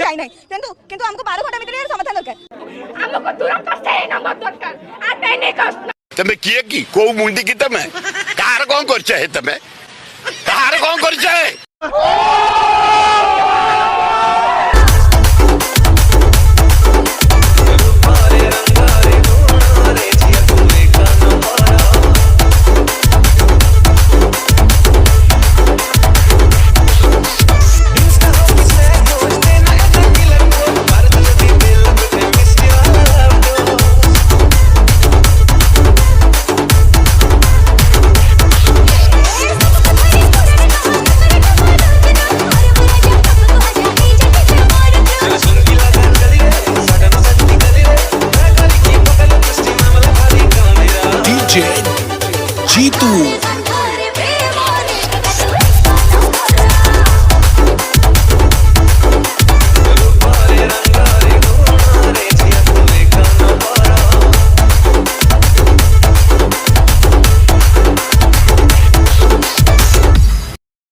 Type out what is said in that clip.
जाई नाही किंतु हमको 12 घंटा भितर समाधान दरकार हमको तुरंत से नंबर दरकार आते नहीं कष्ट तमे किए की को मुंडी की तमे कार कौन करछ है तमे कार कौन करछ है